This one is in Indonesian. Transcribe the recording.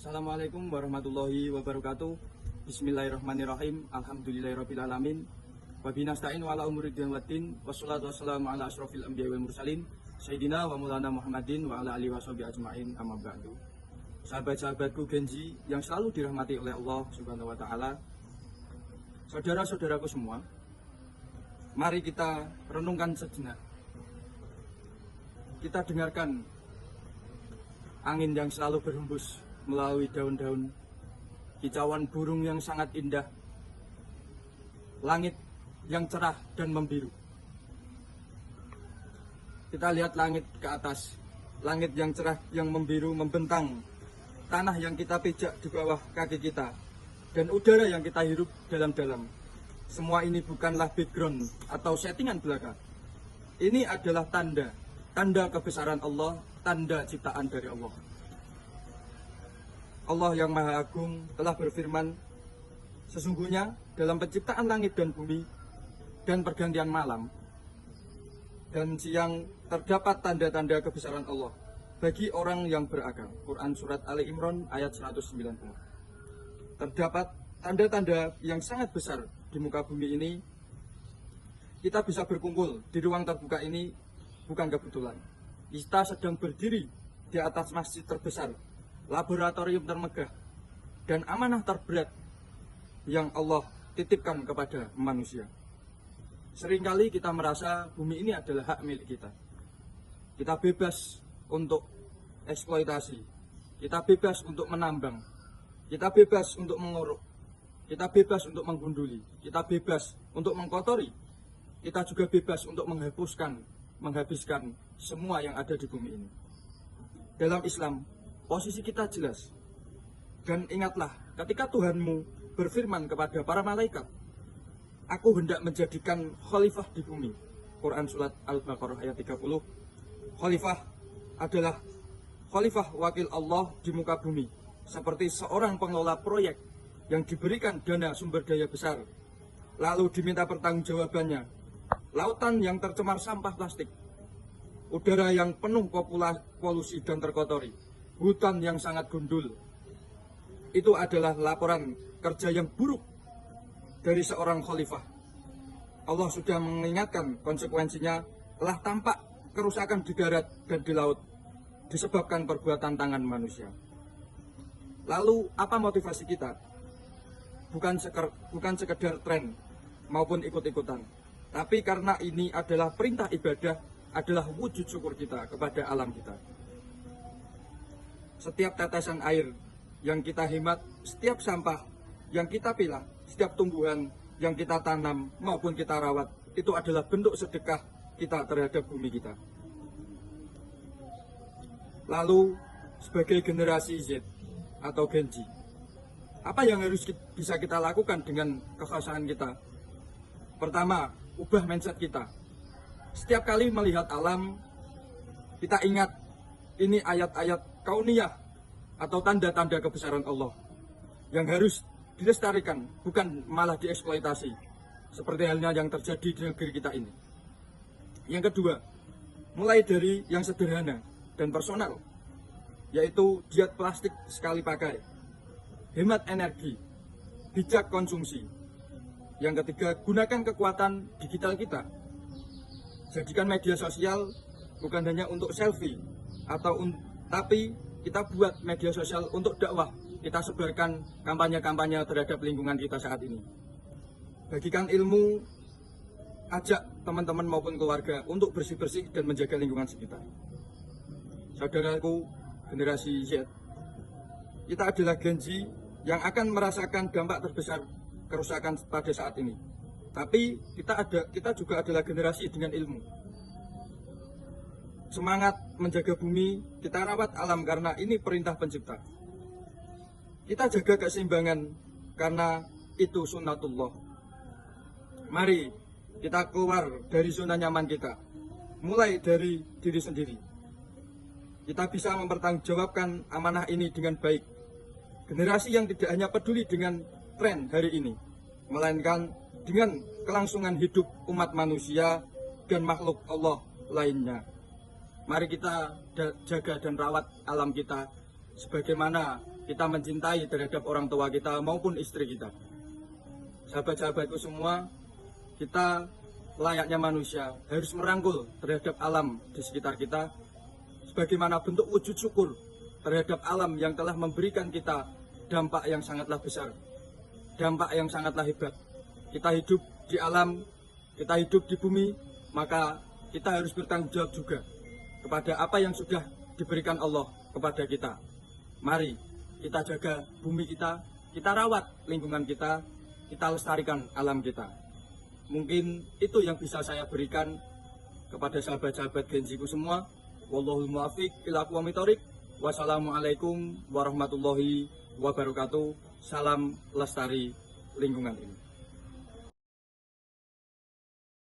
Assalamualaikum warahmatullahi wabarakatuh. Bismillahirrahmanirrahim. Alhamdulillahirrabbilalamin. Wabinasta'in wa ala umuri din waddin. Wassalatu wassalamu ala asrofil anbiya wal mursalin Sayyidina wa maulana Muhammadin wa ala alihi wa sahbihi ajma'in, amma ba'du. Sahabat-sahabatku Genji yang selalu dirahmati oleh Allah Subhanahu wa ta'ala, saudara-saudaraku semua, mari kita renungkan sejenak. Kita dengarkan angin yang selalu berhembus melalui daun-daun, kicauan burung yang sangat indah, langit yang cerah dan membiru. Kita lihat langit ke atas, langit yang cerah yang membiru membentang, tanah yang kita pijak di bawah kaki kita, dan udara yang kita hirup dalam-dalam. Semua ini bukanlah background atau settingan belaka. Ini adalah tanda kebesaran Allah, tanda ciptaan dari Allah. Allah yang Maha Agung telah berfirman, sesungguhnya dalam penciptaan langit dan bumi dan pergantian malam dan siang terdapat tanda-tanda kebesaran Allah bagi orang yang berakal. Quran Surat Ali Imran ayat 190. Terdapat tanda-tanda yang sangat besar di muka bumi ini. Kita bisa berkumpul di ruang terbuka ini bukan kebetulan. Kita sedang berdiri di atas masjid terbesar, laboratorium termegah, dan amanah terberat yang Allah titipkan kepada manusia. Seringkali kita merasa bumi ini adalah hak milik kita. Kita bebas untuk eksploitasi, kita bebas untuk menambang, kita bebas untuk menguruk, kita bebas untuk menggunduli, kita bebas untuk mengkotori, kita juga bebas untuk menghabiskan semua yang ada di bumi ini. Dalam Islam, posisi kita jelas. Dan ingatlah, ketika Tuhanmu berfirman kepada para malaikat, aku hendak menjadikan khalifah di bumi. Quran Surat Al-Baqarah ayat 30. Khalifah adalah khalifah wakil Allah di muka bumi, seperti seorang pengelola proyek yang diberikan dana sumber daya besar, lalu diminta pertanggungjawabannya. Lautan yang tercemar sampah plastik, udara yang penuh polusi dan terkotori, hutan yang sangat gundul. Itu adalah laporan kerja yang buruk dari seorang khalifah. Allah sudah mengingatkan konsekuensinya telah tampak kerusakan di darat dan di laut disebabkan perbuatan tangan manusia. Lalu apa motivasi kita? Bukan sekedar tren maupun ikut-ikutan, tapi karena ini adalah perintah ibadah, adalah wujud syukur kita kepada alam kita. Setiap tetesan air yang kita hemat, setiap sampah yang kita pilah, setiap tumbuhan yang kita tanam maupun kita rawat, itu adalah bentuk sedekah kita terhadap bumi kita. Lalu, sebagai generasi Z atau Genji, apa yang harus bisa kita lakukan dengan kekhasan kita? Pertama, ubah mindset kita. Setiap kali melihat alam, kita ingat ini ayat-ayat kauniyah atau tanda-tanda kebesaran Allah yang harus dilestarikan, bukan malah dieksploitasi seperti halnya yang terjadi di negeri kita ini. Yang kedua, mulai dari yang sederhana dan personal, yaitu diet plastik sekali pakai, hemat energi, bijak konsumsi. Yang ketiga, gunakan kekuatan digital kita. Jadikan media sosial bukan hanya untuk selfie, tapi kita buat media sosial untuk dakwah. Kita sebarkan kampanye-kampanye terhadap lingkungan kita saat ini. Bagikan ilmu, ajak teman-teman maupun keluarga untuk bersih-bersih dan menjaga lingkungan sekitar. Saudaraku, generasi Z, kita adalah Genji yang akan merasakan dampak terbesar kerusakan pada saat ini. Tapi kita juga adalah generasi dengan ilmu. Semangat menjaga bumi, kita rawat alam karena ini perintah pencipta. Kita jaga keseimbangan karena itu sunnatullah. Mari kita keluar dari zona nyaman kita, mulai dari diri sendiri. Kita bisa mempertanggungjawabkan amanah ini dengan baik. Generasi yang tidak hanya peduli dengan tren hari ini, melainkan dengan kelangsungan hidup umat manusia dan makhluk Allah lainnya. Mari kita jaga dan rawat alam kita sebagaimana kita mencintai terhadap orang tua kita maupun istri kita. Sahabat-sahabatku semua, kita layaknya manusia harus merangkul terhadap alam di sekitar kita sebagaimana bentuk wujud syukur terhadap alam yang telah memberikan kita dampak yang sangatlah besar, dampak yang sangatlah hebat. Kita hidup di alam, kita hidup di bumi, maka kita harus bertanggung jawab juga kepada apa yang sudah diberikan Allah kepada kita. Mari kita jaga bumi kita rawat lingkungan kita lestarikan alam kita. Mungkin itu yang bisa saya berikan kepada sahabat-sahabat Genziku semua. Wallahul muwaffiq ila aqwamit thoriq. Wassalamualaikum warahmatullahi wabarakatuh. Salam lestari lingkungan ini.